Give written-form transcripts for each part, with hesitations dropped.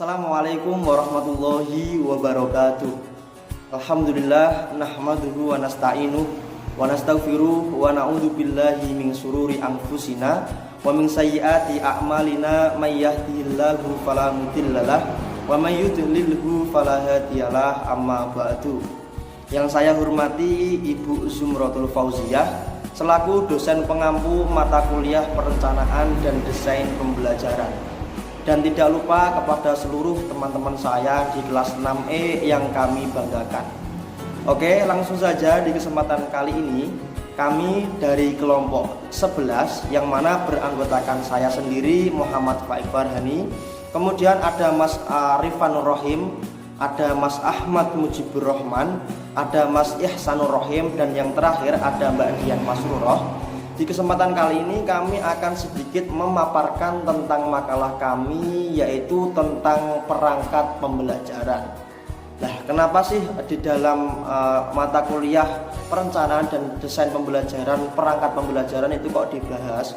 Assalamualaikum warahmatullahi wabarakatuh. Alhamdulillah nahmaduhu wa nasta'inuh wa nastaghfiruh wa na'udzu billahi min sururi anfusina wa min sayyiati a'malina may yahdihillahu fala mudhillalah wa may yudlilhu fala hadiyalah. Amma ba'du. Yang saya hormati Ibu Zumratul Fauziyah selaku dosen pengampu mata kuliah perencanaan dan desain pembelajaran. Dan tidak lupa kepada seluruh teman-teman saya di kelas 6E yang kami banggakan. Oke, langsung saja di kesempatan kali ini kami dari kelompok 11 yang mana beranggotakan saya sendiri Muhammad Faik Farhani, kemudian ada Mas Arifanur Rahim, ada Mas Ahmad Mujibur Rahman, ada Mas Ihsanur Rahim, dan yang terakhir ada Mbak Dian Masruroh. Di kesempatan kali ini kami akan sedikit memaparkan tentang makalah kami, yaitu tentang perangkat pembelajaran. Nah, kenapa sih di dalam mata kuliah perencanaan dan desain pembelajaran perangkat pembelajaran itu kok dibahas?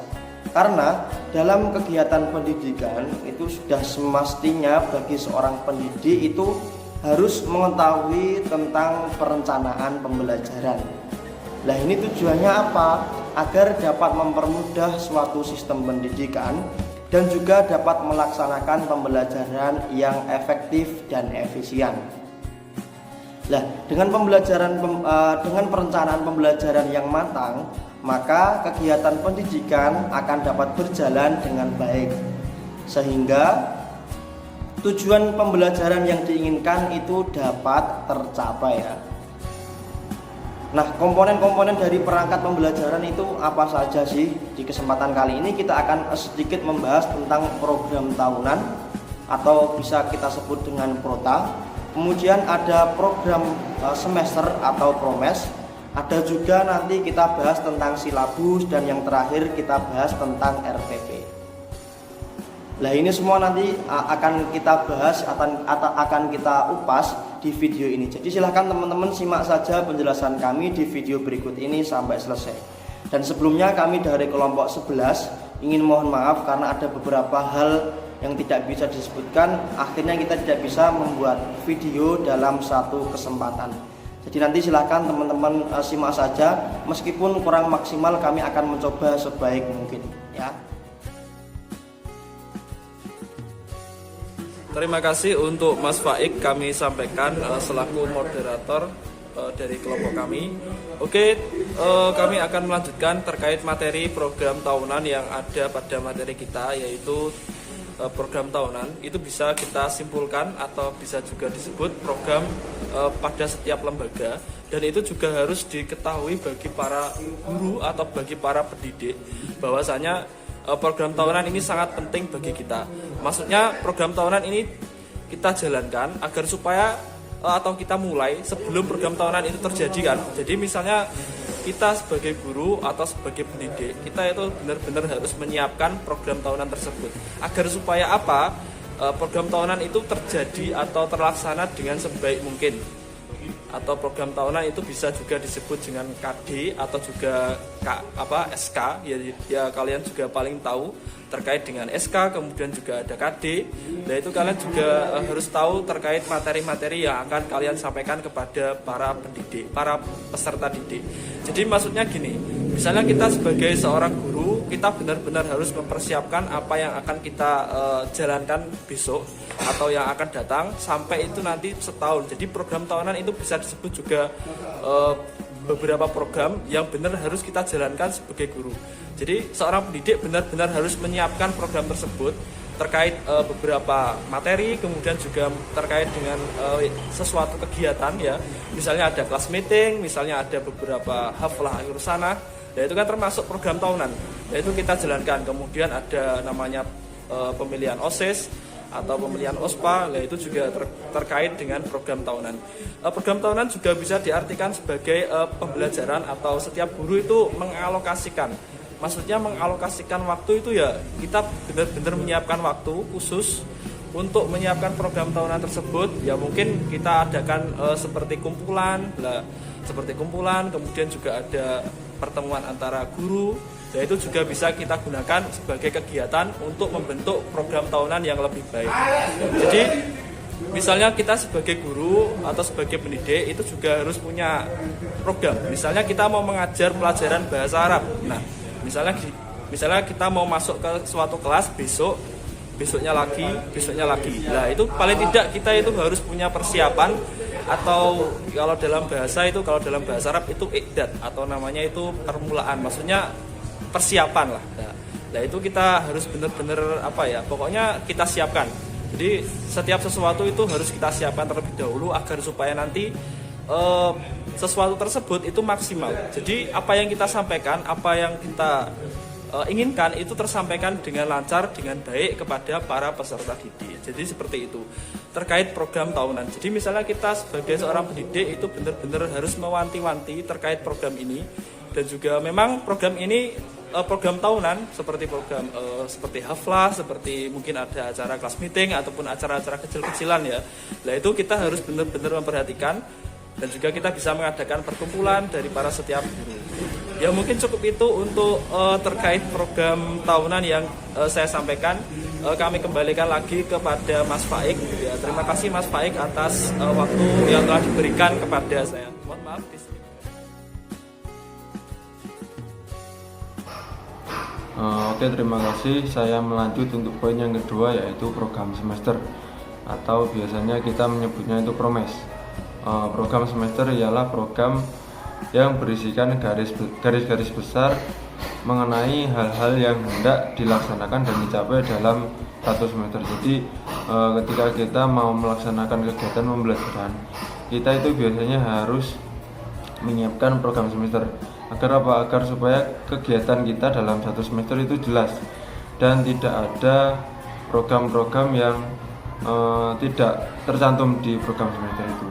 Karena dalam kegiatan pendidikan itu sudah semestinya bagi seorang pendidik itu harus mengetahui tentang perencanaan pembelajaran. Nah, ini tujuannya apa? Agar dapat mempermudah suatu sistem pendidikan dan juga dapat melaksanakan pembelajaran yang efektif dan efisien. Nah, dengan perencanaan pembelajaran yang matang, maka kegiatan pendidikan akan dapat berjalan dengan baik, sehingga tujuan pembelajaran yang diinginkan itu dapat tercapai ya. Nah, komponen-komponen dari perangkat pembelajaran itu apa saja sih? Di kesempatan kali ini kita akan sedikit membahas tentang program tahunan atau bisa kita sebut dengan prota. Kemudian ada program semester atau promes. Ada juga nanti kita bahas tentang silabus, dan yang terakhir kita bahas tentang RPP. Nah, ini semua nanti akan kita bahas atau akan kita upas di video ini. Jadi silahkan teman-teman simak saja penjelasan kami di video berikut ini sampai selesai. Dan sebelumnya kami dari kelompok 11 ingin mohon maaf karena ada beberapa hal yang tidak bisa disebutkan. Akhirnya kita tidak bisa membuat video dalam satu kesempatan. Jadi nanti silahkan teman-teman simak saja. Meskipun kurang maksimal, kami akan mencoba sebaik mungkin ya. Terima kasih untuk Mas Faik kami sampaikan selaku moderator dari kelompok kami. Oke, kami akan melanjutkan terkait materi program tahunan yang ada pada materi kita, yaitu program tahunan. Itu bisa kita simpulkan atau bisa juga disebut program pada setiap lembaga, dan itu juga harus diketahui bagi para guru atau bagi para pendidik bahwasanya program tahunan ini sangat penting bagi kita. Maksudnya program tahunan ini kita jalankan agar supaya atau kita mulai sebelum program tahunan itu terjadi kan. Jadi misalnya kita sebagai guru atau sebagai pendidik, kita itu benar-benar harus menyiapkan program tahunan tersebut. Agar supaya apa? Program tahunan itu terjadi atau terlaksana dengan sebaik mungkin. Atau program tahunan itu bisa juga disebut dengan KD atau juga SK ya kalian juga paling tahu terkait dengan SK, kemudian juga ada KD. Nah, itu kalian juga harus tahu terkait materi-materi yang akan kalian sampaikan kepada para pendidik, para peserta didik. Jadi maksudnya gini, misalnya kita sebagai seorang guru, kita benar-benar harus mempersiapkan apa yang akan kita jalankan besok atau yang akan datang sampai itu nanti setahun. Jadi program tahunan itu bisa disebut juga beberapa program yang benar harus kita jalankan sebagai guru. Jadi seorang pendidik benar-benar harus menyiapkan program tersebut terkait beberapa materi, kemudian juga terkait dengan sesuatu kegiatan ya. Misalnya ada kelas meeting, misalnya ada beberapa haflah akhir sana. Nah, itu kan termasuk program tahunan. Nah, itu kita jalankan. Kemudian ada namanya pemilihan OSIS atau pemilihan OSPA, nah itu juga terkait dengan program tahunan. Program tahunan juga bisa diartikan sebagai pembelajaran atau setiap guru itu mengalokasikan. Maksudnya mengalokasikan waktu itu ya kita benar-benar menyiapkan waktu khusus untuk menyiapkan program tahunan tersebut. Ya mungkin kita adakan seperti kumpulan, kemudian juga ada pertemuan antara guru Dan itu juga bisa kita gunakan sebagai kegiatan untuk membentuk program tahunan yang lebih baik. Jadi misalnya kita sebagai guru atau sebagai pendidik itu juga harus punya program. Misalnya kita mau mengajar pelajaran bahasa Arab. Nah, misalnya kita mau masuk ke suatu kelas besoknya lagi. Nah, itu paling tidak kita itu harus punya persiapan, atau kalau dalam bahasa Arab itu i'dad, atau namanya itu permulaan. Maksudnya persiapan lah. Nah, itu kita harus benar-benar pokoknya kita siapkan. Jadi setiap sesuatu itu harus kita siapkan terlebih dahulu agar supaya nanti sesuatu tersebut itu maksimal. Jadi apa yang kita sampaikan, apa yang kita inginkan itu tersampaikan dengan lancar, dengan baik kepada para peserta didik. Jadi seperti itu terkait program tahunan. Jadi misalnya kita sebagai seorang pendidik itu benar-benar harus mewanti-wanti terkait program ini. Dan juga memang program ini program tahunan seperti program seperti haflah, seperti mungkin ada acara kelas meeting ataupun acara-acara kecil-kecilan ya. Nah, itu kita harus benar-benar memperhatikan, dan juga kita bisa mengadakan perkumpulan dari para setiap guru. Ya mungkin cukup itu untuk terkait program tahunan yang saya sampaikan. Kami kembalikan lagi kepada Mas Faik. Ya, terima kasih Mas Faik atas waktu yang telah diberikan kepada saya. Mohon maaf. Oke, terima kasih. Saya melanjut untuk poin yang kedua, yaitu program semester, atau biasanya kita menyebutnya itu promes. Program semester ialah program yang berisikan garis-garis besar mengenai hal-hal yang hendak dilaksanakan dan dicapai dalam satu semester. Jadi ketika kita mau melaksanakan kegiatan pembelajaran, kita itu biasanya harus menyiapkan program semester. Agar apa? Agar supaya kegiatan kita dalam satu semester itu jelas dan tidak ada program-program yang tidak tercantum di program semester itu.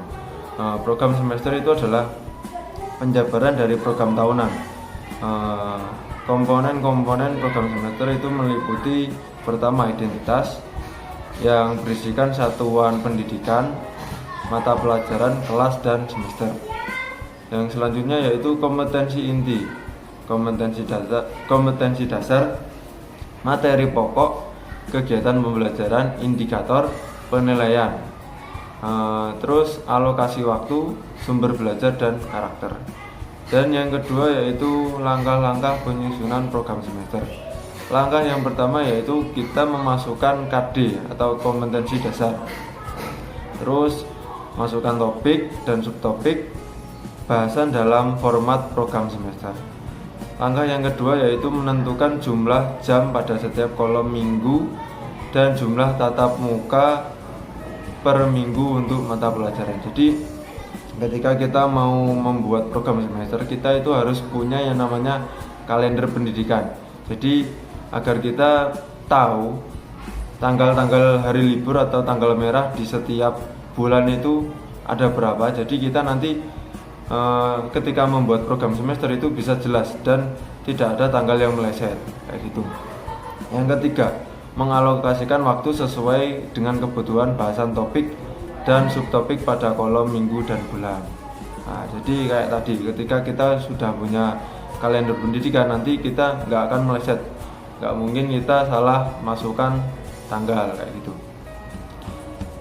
Program semester itu adalah penjabaran dari program tahunan. Komponen-komponen program semester itu meliputi pertama identitas yang berisikan satuan pendidikan, mata pelajaran, kelas, dan semester. Yang selanjutnya yaitu kompetensi inti, kompetensi dasar, materi pokok, kegiatan pembelajaran, indikator, penilaian, terus alokasi waktu, sumber belajar, dan karakter. Dan yang kedua yaitu langkah-langkah penyusunan program semester. Langkah yang pertama yaitu kita memasukkan KD atau kompetensi dasar, terus masukkan topik dan subtopik, bahasan dalam format program semester. Langkah yang kedua yaitu menentukan jumlah jam pada setiap kolom minggu dan jumlah tatap muka per minggu untuk mata pelajaran. Jadi ketika kita mau membuat program semester, kita itu harus punya yang namanya kalender pendidikan. Jadi agar kita tahu tanggal-tanggal hari libur atau tanggal merah di setiap bulan itu ada berapa. Jadi kita nanti ketika membuat program semester itu bisa jelas dan tidak ada tanggal yang meleset kayak gitu. Yang ketiga, mengalokasikan waktu sesuai dengan kebutuhan bahasan topik dan subtopik pada kolom minggu dan bulan. Nah, jadi kayak tadi ketika kita sudah punya kalender pendidikan, nanti kita nggak akan meleset, nggak mungkin kita salah masukkan tanggal kayak gitu.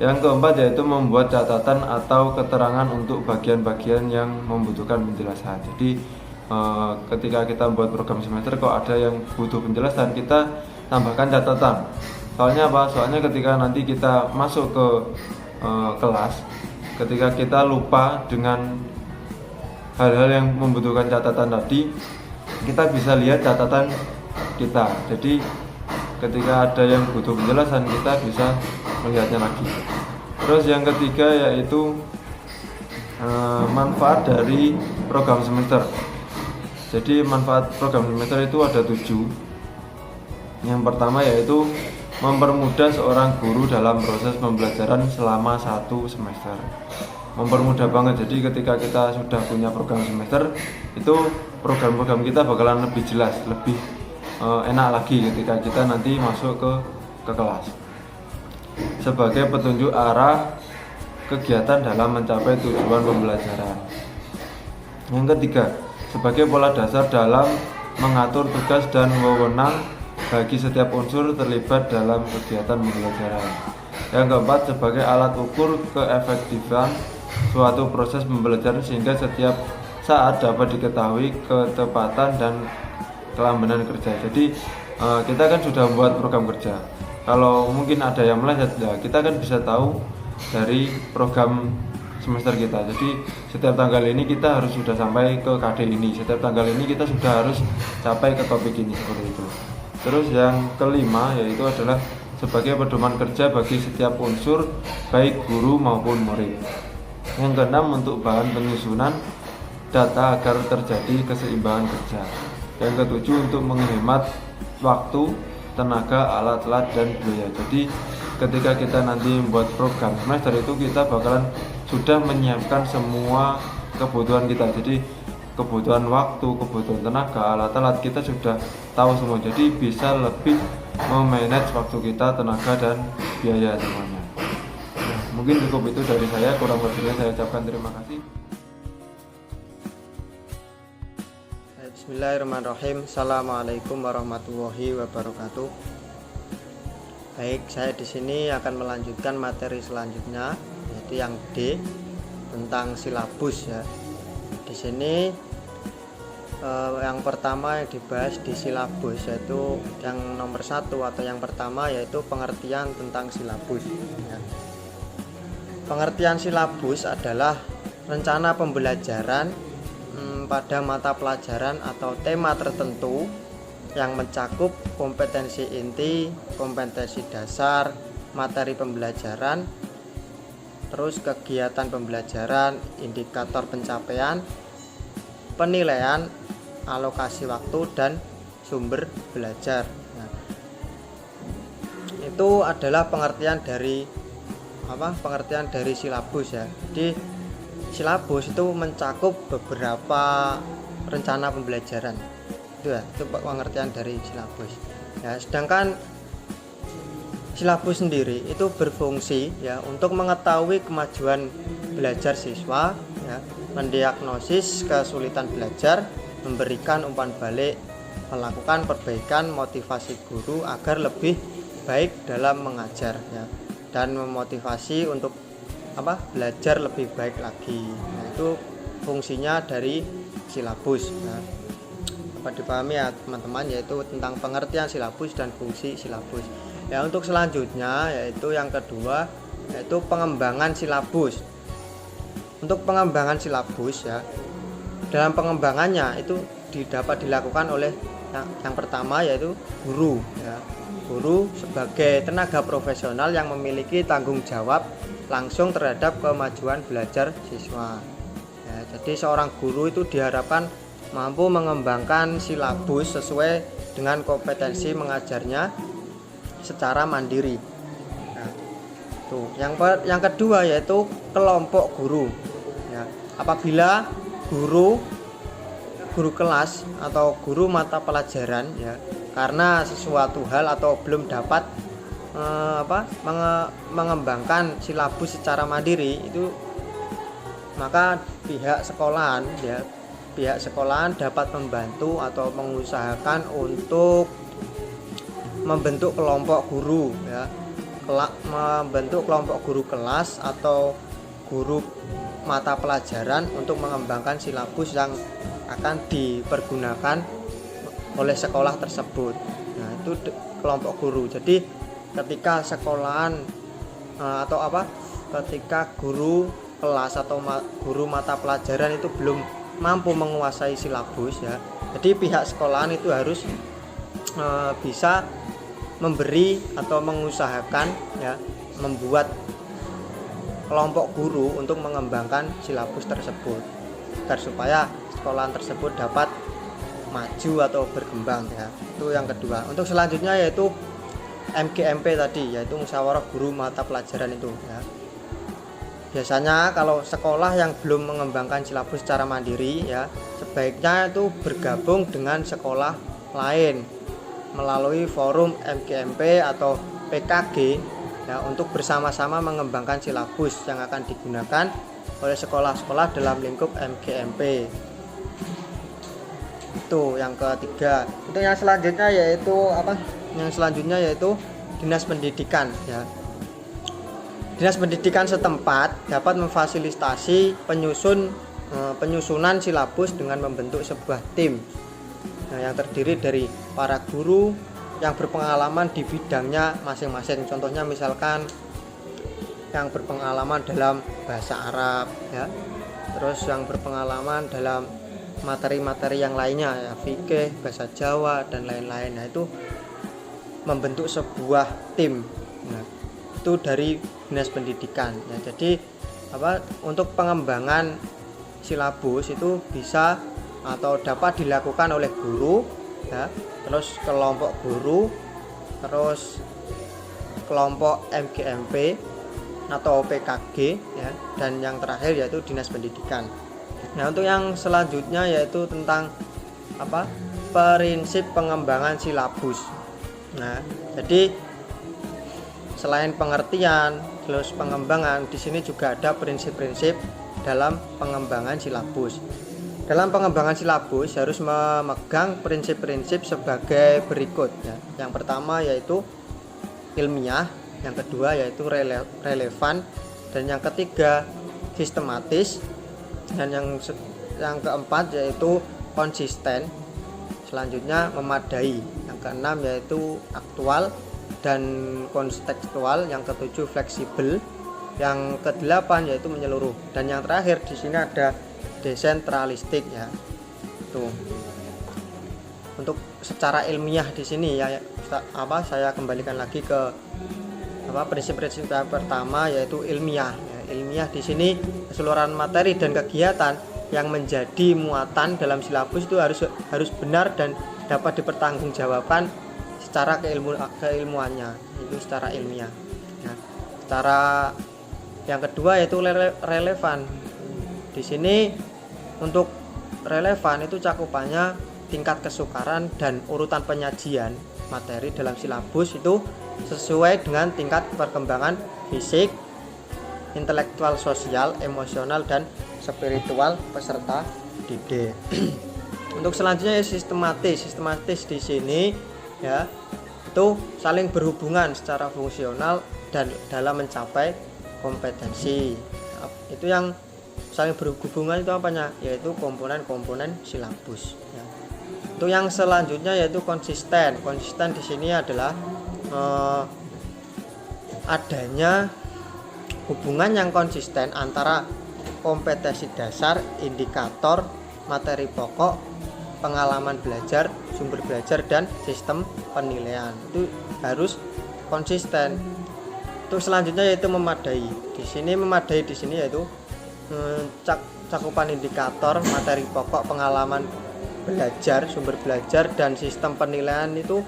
Yang keempat yaitu membuat catatan atau keterangan untuk bagian-bagian yang membutuhkan penjelasan. Jadi ketika kita membuat program semester kok ada yang butuh penjelasan, kita tambahkan catatan. Soalnya apa? Soalnya ketika nanti kita masuk ke kelas, ketika kita lupa dengan hal-hal yang membutuhkan catatan tadi, kita bisa lihat catatan kita. Jadi ketika ada yang butuh penjelasan, kita bisa melihatnya lagi. Terus yang ketiga yaitu manfaat dari program semester. Jadi manfaat program semester itu ada 7. Yang pertama yaitu mempermudah seorang guru dalam proses pembelajaran selama 1 semester. Mempermudah banget. Jadi ketika kita sudah punya program semester, itu program-program kita bakalan lebih jelas, lebih enak lagi ketika kita nanti masuk ke kelas. Sebagai petunjuk arah kegiatan dalam mencapai tujuan pembelajaran. Yang ketiga, sebagai pola dasar dalam mengatur tugas dan wewenang bagi setiap unsur terlibat dalam kegiatan pembelajaran. Yang keempat, sebagai alat ukur keefektifan suatu proses pembelajaran sehingga setiap saat dapat diketahui ketepatan dan kelambanan kerja. Jadi kita kan sudah membuat program kerja. Kalau mungkin ada yang meleset, ya kita kan bisa tahu dari program semester kita. Jadi setiap tanggal ini kita harus sudah sampai ke KD ini, setiap tanggal ini kita sudah harus capai ke topik ini, seperti itu. Terus yang kelima yaitu adalah sebagai pedoman kerja bagi setiap unsur baik guru maupun murid. Yang keenam, untuk bahan penyusunan data agar terjadi keseimbangan kerja. Yang ketujuh, untuk menghemat waktu, tenaga, alat-alat, dan biaya. Jadi ketika kita nanti membuat program semester itu kita bakalan sudah menyiapkan semua kebutuhan kita. Jadi kebutuhan waktu, kebutuhan tenaga, alat-alat kita sudah tahu semua. Jadi bisa lebih memanage waktu kita, tenaga, dan biaya semuanya. Nah, mungkin cukup itu dari saya, kurang lebihnya saya ucapkan terima kasih. Bismillahirrahmanirrahim. Assalamualaikum warahmatullahi wabarakatuh. Baik, saya di sini akan melanjutkan materi selanjutnya, yaitu yang D tentang silabus ya. Di sini yang pertama yang dibahas di silabus yaitu yang nomor 1 atau yang pertama yaitu pengertian tentang silabus ya. Pengertian silabus adalah rencana pembelajaran pada mata pelajaran atau tema tertentu yang mencakup kompetensi inti, kompetensi dasar, materi pembelajaran, terus kegiatan pembelajaran, indikator pencapaian, penilaian, alokasi waktu, dan sumber belajar. Nah, itu adalah pengertian dari silabus ya. Jadi silabus itu mencakup beberapa rencana pembelajaran. Itu pengertian dari silabus. Ya, sedangkan silabus sendiri itu berfungsi ya untuk mengetahui kemajuan belajar siswa ya, mendiagnosis kesulitan belajar, memberikan umpan balik, melakukan perbaikan, motivasi guru agar lebih baik dalam mengajar ya, dan memotivasi untuk belajar lebih baik lagi. Nah, itu fungsinya dari silabus. Nah, dapat dipahami ya teman-teman, yaitu tentang pengertian silabus dan fungsi silabus. Ya, untuk selanjutnya yaitu yang kedua yaitu pengembangan silabus. Untuk pengembangan silabus ya, dalam pengembangannya itu dapat dilakukan oleh yang pertama yaitu guru ya. Guru sebagai tenaga profesional yang memiliki tanggung jawab langsung terhadap kemajuan belajar siswa ya, jadi seorang guru itu diharapkan mampu mengembangkan silabus sesuai dengan kompetensi mengajarnya secara mandiri. Nah, tuh yang kedua yaitu kelompok guru ya. Apabila guru kelas atau guru mata pelajaran ya, karena sesuatu hal atau belum dapat mengembangkan silabus secara mandiri, itu maka pihak sekolahan dapat membantu atau mengusahakan untuk membentuk kelompok guru ya, membentuk kelompok guru kelas atau guru mata pelajaran untuk mengembangkan silabus yang akan dipergunakan oleh sekolah tersebut. Nah, itu kelompok guru. Jadi ketika sekolahan ketika guru kelas atau guru mata pelajaran itu belum mampu menguasai silabus ya, jadi pihak sekolahan itu harus bisa memberi atau mengusahakan ya, membuat kelompok guru untuk mengembangkan silabus tersebut agar supaya sekolahan tersebut dapat maju atau berkembang ya. Itu yang kedua. Untuk selanjutnya yaitu MGMP tadi, yaitu musyawarah guru mata pelajaran itu ya. Biasanya kalau sekolah yang belum mengembangkan silabus secara mandiri ya, sebaiknya itu bergabung dengan sekolah lain melalui forum MGMP atau PKG ya, untuk bersama-sama mengembangkan silabus yang akan digunakan oleh sekolah-sekolah dalam lingkup MGMP. Itu yang ketiga. Itu yang selanjutnya yaitu apa? Yang selanjutnya yaitu Dinas Pendidikan ya. Dinas Pendidikan setempat dapat memfasilitasi penyusunan silabus dengan membentuk sebuah tim yang terdiri dari para guru yang berpengalaman di bidangnya masing-masing. Contohnya misalkan yang berpengalaman dalam bahasa Arab ya, terus yang berpengalaman dalam materi-materi yang lainnya ya, fikih, bahasa Jawa dan lain-lain. Nah, itu membentuk sebuah tim. Nah, itu dari Dinas Pendidikan ya. Jadi untuk pengembangan silabus itu bisa atau dapat dilakukan oleh guru ya, terus kelompok guru, terus kelompok MGMP atau PKG ya, dan yang terakhir yaitu Dinas Pendidikan. Nah, untuk yang selanjutnya yaitu tentang prinsip pengembangan silabus. Nah, jadi selain pengertian terus pengembangan, di sini juga ada prinsip-prinsip dalam pengembangan silabus. Dalam pengembangan silabus harus memegang prinsip-prinsip sebagai berikut ya. Yang pertama yaitu ilmiah, yang kedua yaitu relevan, dan yang ketiga sistematis, dan yang keempat yaitu konsisten, selanjutnya memadai, yang keenam yaitu aktual dan kontekstual, yang ketujuh fleksibel, yang kedelapan yaitu menyeluruh, dan yang terakhir di sini ada desentralistik ya. Tuh. Untuk secara ilmiah di sini ya saya kembalikan lagi ke prinsip-prinsip yang pertama yaitu ilmiah. Ya, ilmiah di sini keseluruhan materi dan kegiatan yang menjadi muatan dalam silabus itu harus benar dan dapat dipertanggungjawabkan secara keilmuannya, itu secara ilmiah. Nah, secara yang kedua yaitu relevan. Di sini untuk relevan itu cakupannya tingkat kesukaran dan urutan penyajian materi dalam silabus itu sesuai dengan tingkat perkembangan fisik, intelektual, sosial, emosional, dan spiritual peserta didik. Untuk selanjutnya ya sistematis di sini ya itu saling berhubungan secara fungsional dan dalam mencapai kompetensi. Itu yang saling berhubungan itu apanya? Yaitu komponen-komponen silabus ya. Untuk yang selanjutnya yaitu konsisten. Konsisten di sini adalah adanya hubungan yang konsisten antara kompetensi dasar, indikator, materi pokok, pengalaman belajar, sumber belajar, dan sistem penilaian. Itu harus konsisten. Untuk selanjutnya yaitu memadai. Di sini yaitu cakupan indikator, materi pokok, pengalaman belajar, sumber belajar, dan sistem penilaian itu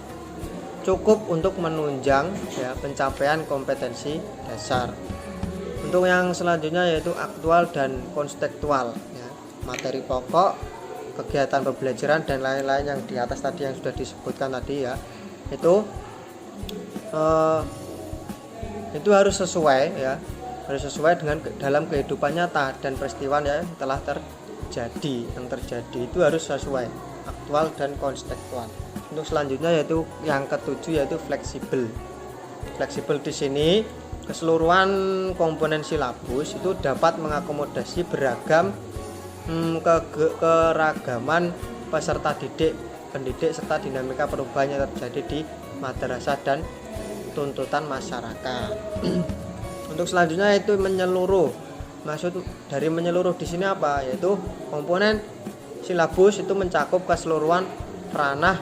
cukup untuk menunjang ya pencapaian kompetensi dasar. Untuk yang selanjutnya yaitu aktual dan kontekstual ya, materi pokok, kegiatan pembelajaran, dan lain-lain yang di atas tadi yang sudah disebutkan tadi ya, itu harus sesuai dengan dalam kehidupan nyata dan peristiwa yang telah terjadi itu harus sesuai, aktual dan kontekstual. Untuk selanjutnya yaitu yang ketujuh yaitu fleksibel. Fleksibel di sini keseluruhan komponen silabus itu dapat mengakomodasi beragam keragaman peserta pendidik serta dinamika perubahan yang terjadi di madrasah dan tuntutan masyarakat. Untuk selanjutnya yaitu menyeluruh. Maksud dari menyeluruh di sini apa? Yaitu komponen silabus itu mencakup keseluruhan ranah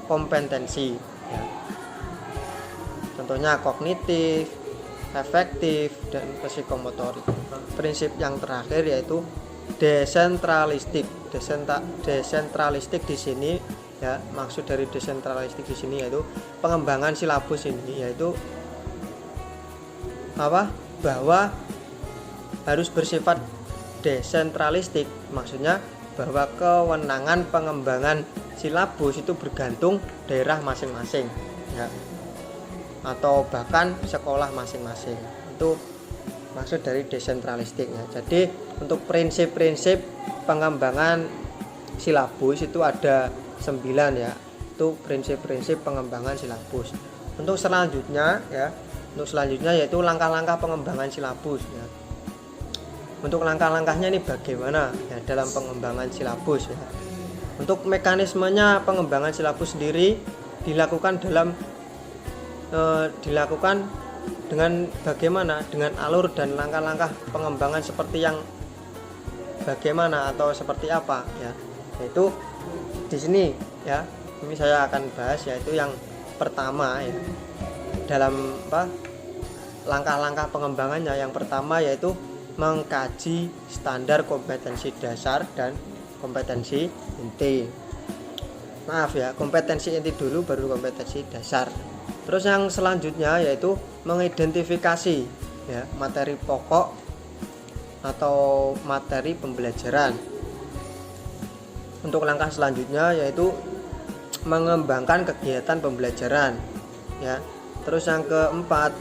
kompetensi ya. Contohnya kognitif, efektif, dan psikomotorik. Prinsip yang terakhir yaitu desentralistik. Desentralistik di sini ya, maksud dari desentralistik di sini yaitu pengembangan silabus ini yaitu bahwa harus bersifat desentralistik, maksudnya bahwa kewenangan pengembangan silabus itu bergantung daerah masing-masing ya, atau bahkan sekolah masing-masing. Itu maksud dari desentralistik ya. Jadi untuk prinsip-prinsip pengembangan silabus itu ada 9 ya. Itu prinsip-prinsip pengembangan silabus. Untuk selanjutnya yaitu langkah-langkah pengembangan silabus ya. Untuk langkah-langkahnya ini bagaimana ya dalam pengembangan silabus ya. Untuk mekanismenya pengembangan silabus sendiri dilakukan dengan bagaimana, dengan alur dan langkah-langkah pengembangan seperti yang bagaimana atau seperti apa ya. Yaitu di sini ya, ini saya akan bahas yaitu yang pertama ya. Dalam langkah-langkah pengembangannya, yang pertama yaitu mengkaji standar kompetensi dasar dan kompetensi inti. Maaf ya, kompetensi inti dulu baru kompetensi dasar. Terus yang selanjutnya yaitu mengidentifikasi ya materi pokok atau materi pembelajaran. Untuk langkah selanjutnya yaitu mengembangkan kegiatan pembelajaran ya. Terus yang keempat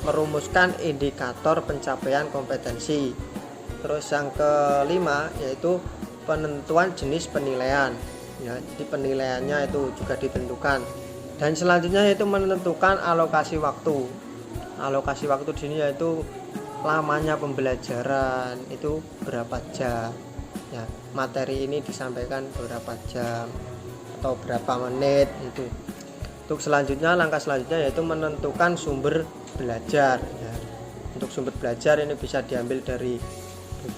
merumuskan indikator pencapaian kompetensi. Terus yang kelima yaitu penentuan jenis penilaian ya, jadi penilaiannya itu juga ditentukan. Dan selanjutnya yaitu menentukan alokasi waktu. Alokasi waktu di sini yaitu lamanya pembelajaran itu berapa jam ya, materi ini disampaikan berapa jam atau berapa menit itu. Untuk selanjutnya, langkah selanjutnya yaitu menentukan sumber belajar ya. Untuk sumber belajar ini bisa diambil dari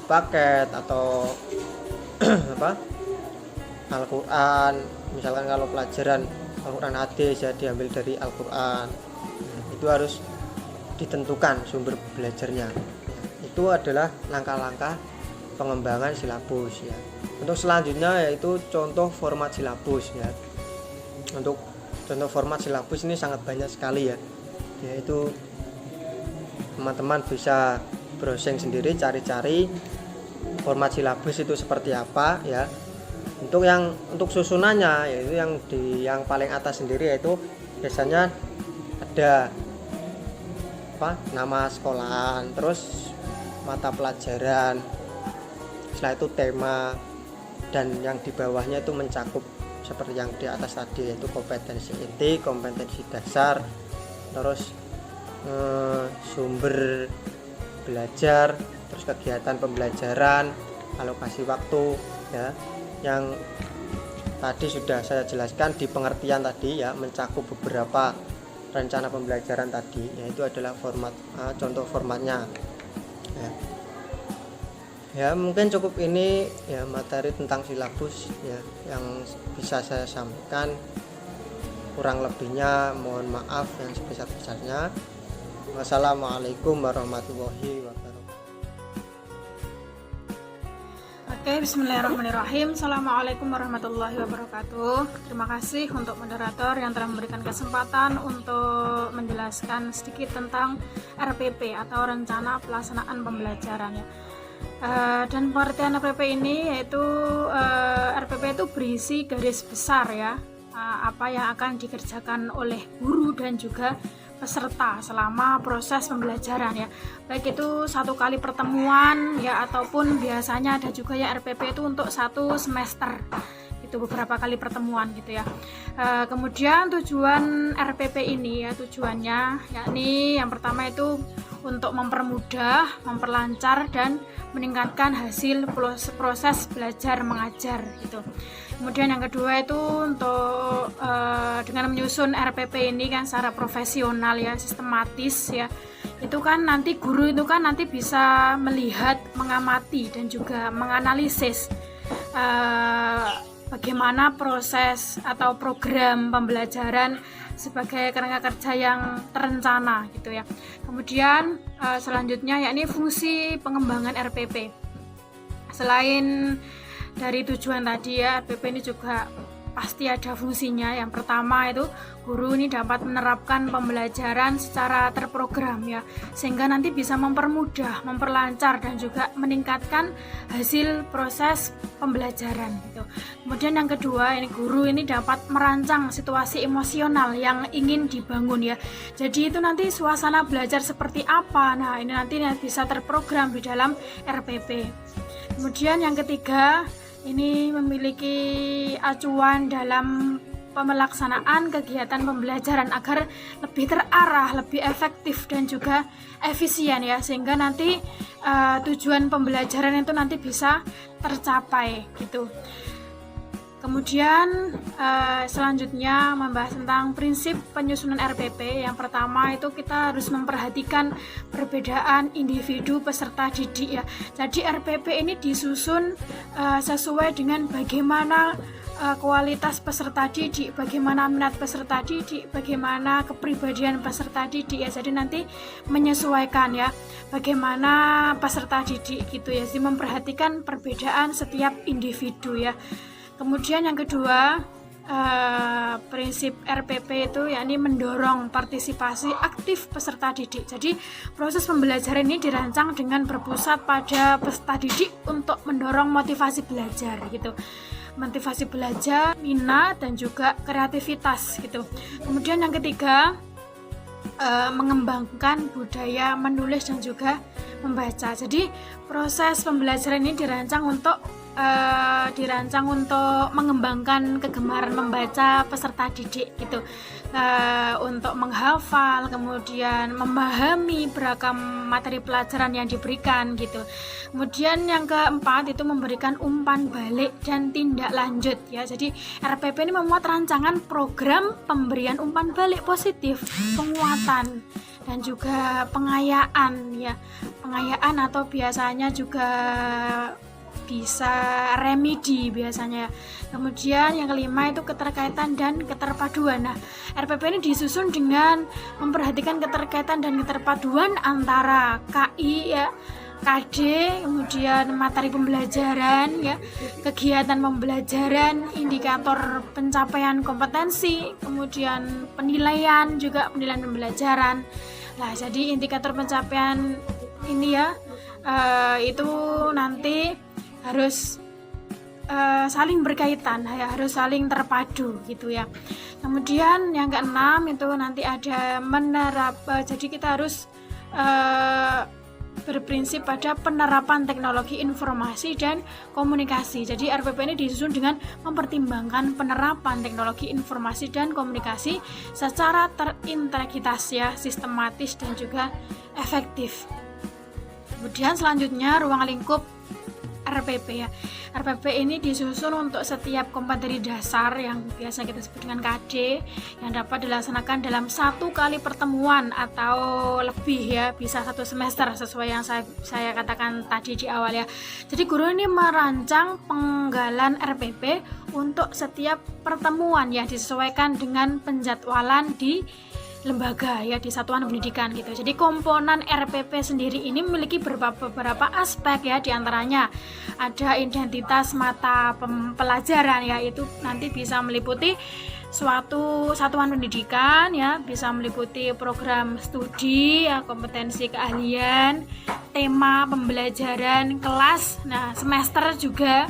paket atau Al-Quran, misalkan kalau pelajaran Al-Quran hadis ya diambil dari Al-Quran. Itu harus ditentukan sumber belajarnya. Itu adalah langkah-langkah pengembangan silabus ya. Untuk selanjutnya yaitu contoh format silabus ya. Untuk contoh format silabus ini sangat banyak sekali ya. Yaitu teman-teman bisa browsing sendiri, cari-cari format silabus itu seperti apa ya. Untuk susunannya yaitu yang paling atas sendiri yaitu biasanya ada nama sekolahan, terus mata pelajaran, setelah itu tema, dan yang di bawahnya itu mencakup seperti yang di atas tadi yaitu kompetensi inti, kompetensi dasar, terus sumber belajar, terus kegiatan pembelajaran, alokasi waktu ya, yang tadi sudah saya jelaskan di pengertian tadi ya, mencakup beberapa rencana pembelajaran tadi, yaitu adalah format contoh formatnya ya. Ya mungkin cukup ini ya materi tentang silabus ya yang bisa saya sampaikan. Kurang lebihnya mohon maaf yang sebesar-besarnya. Wassalamualaikum warahmatullahi wabarakatuh. Oke, bismillahirrahmanirrahim. Assalamualaikum warahmatullahi wabarakatuh. Terima kasih untuk moderator yang telah memberikan kesempatan untuk menjelaskan sedikit tentang RPP atau Rencana Pelaksanaan Pembelajaran ya. Dan pengertian RPP ini yaitu RPP itu berisi garis besar ya, apa yang akan dikerjakan oleh guru dan juga peserta selama proses pembelajaran ya, baik itu satu kali pertemuan ya ataupun biasanya ada juga ya RPP itu untuk satu semester, itu beberapa kali pertemuan gitu ya. Kemudian tujuan RPP ini ya, tujuannya yakni yang pertama itu untuk mempermudah, memperlancar dan meningkatkan hasil proses belajar mengajar gitu. Kemudian yang kedua itu untuk dengan menyusun RPP ini kan secara profesional ya, sistematis ya. Itu kan nanti guru itu kan nanti bisa melihat, mengamati dan juga menganalisis bagaimana proses atau program pembelajaran sebagai kerangka kerja yang terencana gitu ya. Kemudian selanjutnya yakni fungsi pengembangan RPP. Selain dari tujuan tadi ya, RPP ini juga pasti ada fungsinya. Yang pertama itu guru ini dapat menerapkan pembelajaran secara terprogram ya, sehingga nanti bisa mempermudah, memperlancar dan juga meningkatkan hasil proses pembelajaran gitu. Kemudian yang kedua, ini guru ini dapat merancang situasi emosional yang ingin dibangun ya. Jadi itu nanti suasana belajar seperti apa. Nah, ini nanti bisa terprogram di dalam RPP. Kemudian yang ketiga, ini memiliki acuan dalam pemelaksanaan kegiatan pembelajaran agar lebih terarah, lebih efektif dan juga efisien ya, sehingga nanti tujuan pembelajaran itu nanti bisa tercapai gitu. Kemudian selanjutnya membahas tentang prinsip penyusunan RPP. Yang pertama itu kita harus memperhatikan perbedaan individu peserta didik ya. Jadi RPP ini disusun sesuai dengan bagaimana kualitas peserta didik, bagaimana minat peserta didik, bagaimana kepribadian peserta didik ya. Jadi nanti menyesuaikan ya bagaimana peserta didik gitu ya. Jadi memperhatikan perbedaan setiap individu ya. Kemudian yang kedua, prinsip RPP itu yakni mendorong partisipasi aktif peserta didik. Jadi proses pembelajaran ini dirancang dengan berpusat pada peserta didik untuk mendorong motivasi belajar gitu. Motivasi belajar, minat dan juga kreativitas gitu. Kemudian yang ketiga, mengembangkan budaya menulis dan juga membaca. Jadi proses pembelajaran ini dirancang untuk mengembangkan kegemaran membaca peserta didik gitu, untuk menghafal, kemudian memahami beragam materi pelajaran yang diberikan gitu. Kemudian yang keempat itu memberikan umpan balik dan tindak lanjut ya. Jadi RPP ini memuat rancangan program pemberian umpan balik positif, penguatan dan juga pengayaan ya. Pengayaan atau biasanya juga bisa remedi biasanya. Kemudian yang kelima itu keterkaitan dan keterpaduan. Nah, RPP ini disusun dengan memperhatikan keterkaitan dan keterpaduan antara KI ya, KD, kemudian materi pembelajaran ya, kegiatan pembelajaran, indikator pencapaian kompetensi, kemudian penilaian juga penilaian pembelajaran. Nah, jadi indikator pencapaian ini ya itu nanti harus saling berkaitan ya, harus saling terpadu gitu ya. Kemudian yang keenam itu nanti ada jadi kita harus berprinsip pada penerapan teknologi informasi dan komunikasi. Jadi RPP ini disusun dengan mempertimbangkan penerapan teknologi informasi dan komunikasi secara terintegritas ya, sistematis dan juga efektif. Kemudian selanjutnya ruang lingkup RPP ya. RPP ini disusun untuk setiap kompetisi dasar yang biasa kita sebut dengan KD yang dapat dilaksanakan dalam 1 kali pertemuan atau lebih ya, bisa 1 semester sesuai yang saya katakan tadi di awal ya. Jadi guru ini merancang penggalan RPP untuk setiap pertemuan ya, disesuaikan dengan penjadwalan di lembaga ya, di satuan pendidikan gitu. Jadi komponen RPP sendiri ini memiliki beberapa aspek ya, diantaranya ada identitas mata pelajaran ya, itu nanti bisa meliputi suatu satuan pendidikan ya, bisa meliputi program studi ya, kompetensi keahlian, tema pembelajaran, kelas, nah semester juga.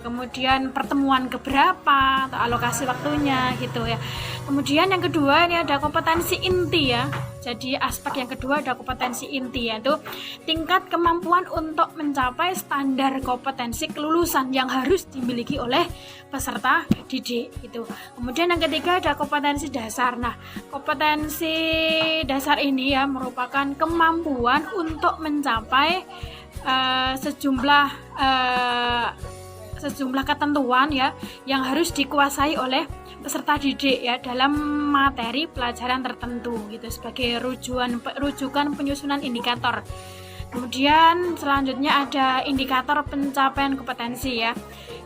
Kemudian pertemuan keberapa atau alokasi waktunya gitu ya. Kemudian yang kedua ini ada kompetensi inti ya. Jadi aspek yang kedua ada kompetensi inti, yaitu tingkat kemampuan untuk mencapai standar kompetensi kelulusan yang harus dimiliki oleh peserta didik gitu. Kemudian yang ketiga ada kompetensi dasar. Nah, kompetensi dasar ini ya merupakan kemampuan untuk mencapai sejumlah ketentuan ya yang harus dikuasai oleh peserta didik ya dalam materi pelajaran tertentu gitu, sebagai rujukan penyusunan indikator. Kemudian selanjutnya ada indikator pencapaian kompetensi ya.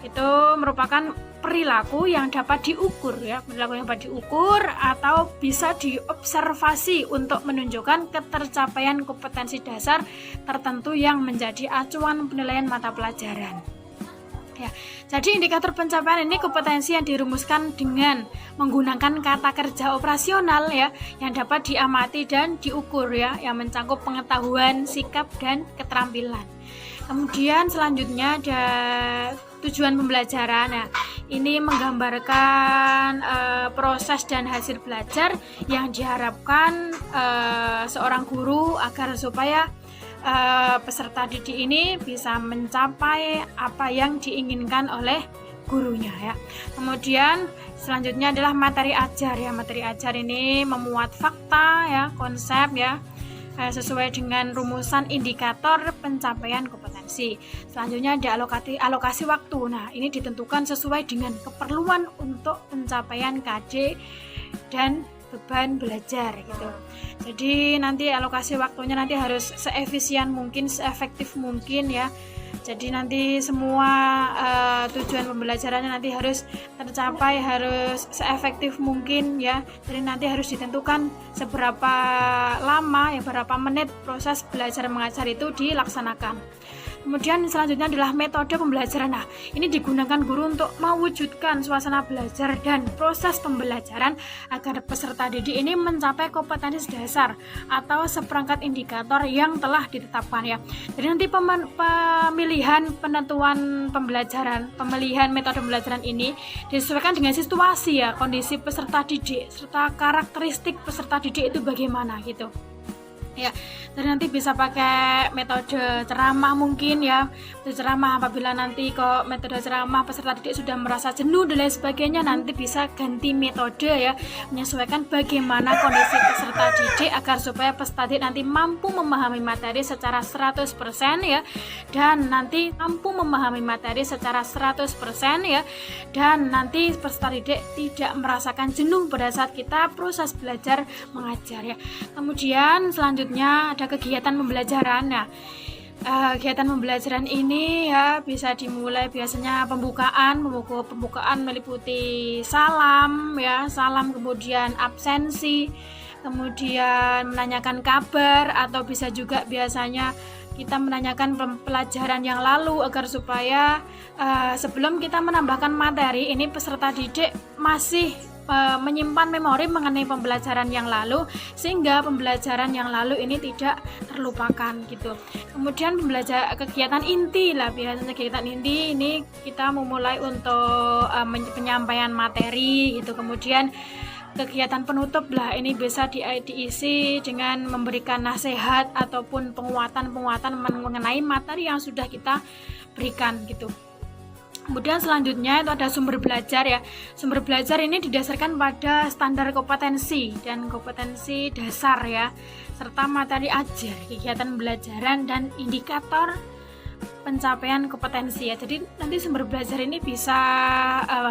Itu merupakan perilaku yang dapat diukur ya, perilaku yang dapat diukur atau bisa diobservasi untuk menunjukkan ketercapaian kompetensi dasar tertentu yang menjadi acuan penilaian mata pelajaran. Ya, jadi indikator pencapaian ini kompetensi yang dirumuskan dengan menggunakan kata kerja operasional ya, yang dapat diamati dan diukur ya, yang mencakup pengetahuan, sikap dan keterampilan. Kemudian selanjutnya ada tujuan pembelajaran. Nah, ini menggambarkan proses dan hasil belajar yang diharapkan seorang guru agar supaya peserta didik ini bisa mencapai apa yang diinginkan oleh gurunya ya. Kemudian selanjutnya adalah materi ajar ya. Materi ajar ini memuat fakta ya, konsep ya, sesuai dengan rumusan indikator pencapaian kompetensi. Selanjutnya ada alokasi waktu. Nah, ini ditentukan sesuai dengan keperluan untuk pencapaian KD dan beban belajar gitu. Jadi nanti alokasi waktunya nanti harus seefisien mungkin, seefektif mungkin ya. Jadi nanti semua tujuan pembelajarannya nanti harus tercapai, harus seefektif mungkin ya. Jadi nanti harus ditentukan seberapa lama ya, berapa menit proses belajar mengajar itu dilaksanakan. Kemudian selanjutnya adalah metode pembelajaran. Nah, ini digunakan guru untuk mewujudkan suasana belajar dan proses pembelajaran agar peserta didik ini mencapai kompetensi dasar atau seperangkat indikator yang telah ditetapkan ya. Jadi nanti pemilihan penentuan pembelajaran, pemilihan metode pembelajaran ini disesuaikan dengan situasi ya, kondisi peserta didik serta karakteristik peserta didik itu bagaimana gitu. Ya, dan nanti bisa pakai metode ceramah mungkin ya. Metode ceramah apabila nanti kok metode ceramah peserta didik sudah merasa jenuh dan lain sebagainya, nanti bisa ganti metode ya, menyesuaikan bagaimana kondisi peserta didik agar supaya peserta didik nanti mampu memahami materi secara 100% ya, dan nanti mampu memahami materi secara 100% ya, dan nanti peserta didik tidak merasakan jenuh pada saat kita proses belajar mengajar ya. Kemudian selanjutnya ada kegiatan pembelajaran. Nah, kegiatan pembelajaran ini ya bisa dimulai biasanya pembukaan meliputi salam ya, salam, kemudian absensi, kemudian menanyakan kabar, atau bisa juga biasanya kita menanyakan pelajaran yang lalu agar supaya sebelum kita menambahkan materi ini peserta didik masih menyimpan memori mengenai pembelajaran yang lalu, sehingga pembelajaran yang lalu ini tidak terlupakan gitu. Kemudian kegiatan inti lah, biasanya kegiatan inti ini kita memulai untuk penyampaian materi gitu. Kemudian kegiatan penutup lah, ini bisa diisi dengan memberikan nasihat ataupun penguatan mengenai materi yang sudah kita berikan gitu. Kemudian selanjutnya itu ada sumber belajar ya. Sumber belajar ini didasarkan pada standar kompetensi dan kompetensi dasar ya, serta materi ajar, kegiatan belajaran dan indikator pencapaian kompetensi ya. Jadi nanti sumber belajar ini bisa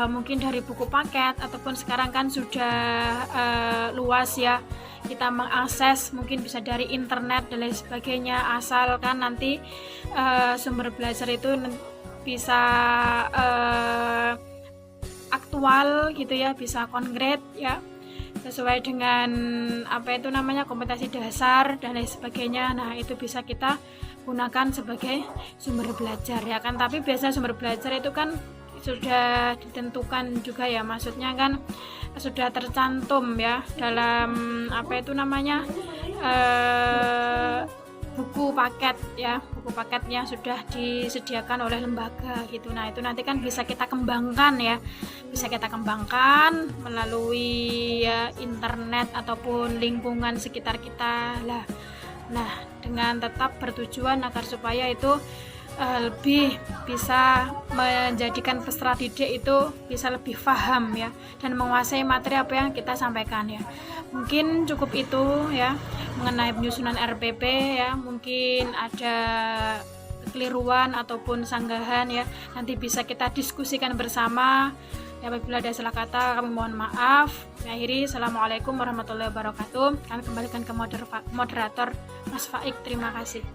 mungkin dari buku paket, ataupun sekarang kan sudah luas ya, kita mengakses mungkin bisa dari internet dan lain sebagainya, asalkan nanti sumber belajar itu bisa aktual gitu ya, bisa konkret ya, sesuai dengan kompetensi dasar dan lain sebagainya. Nah, itu bisa kita gunakan sebagai sumber belajar ya kan. Tapi biasanya sumber belajar itu kan sudah ditentukan juga ya, maksudnya kan sudah tercantum ya dalam buku paket ya, buku paketnya sudah disediakan oleh lembaga gitu. Nah, itu nanti kan bisa kita kembangkan ya, bisa kita kembangkan melalui ya, internet ataupun lingkungan sekitar kita lah. Nah, dengan tetap bertujuan agar supaya itu lebih bisa menjadikan peserta didik itu bisa lebih paham ya, dan menguasai materi apa yang kita sampaikan ya. Mungkin cukup itu ya mengenai penyusunan RPP ya. Mungkin ada kekeliruan ataupun sanggahan ya, nanti bisa kita diskusikan bersama ya. Apabila ada salah kata kami mohon maaf. Akhiri, assalamualaikum warahmatullahi wabarakatuh. Kami kembalikan ke moderator Mas Faik. Terima kasih.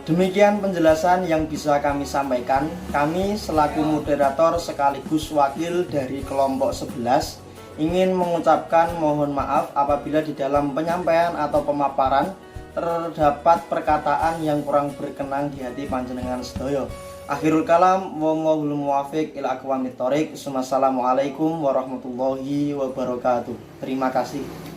Demikian penjelasan yang bisa kami sampaikan. Kami selaku moderator sekaligus wakil dari kelompok 11 ingin mengucapkan mohon maaf apabila di dalam penyampaian atau pemaparan terdapat perkataan yang kurang berkenan di hati panjenengan sedaya. Akhirul kalam, wallahul muwaffiq ila aqwamit thoriq. Wassalamualaikum warahmatullahi wabarakatuh. Terima kasih.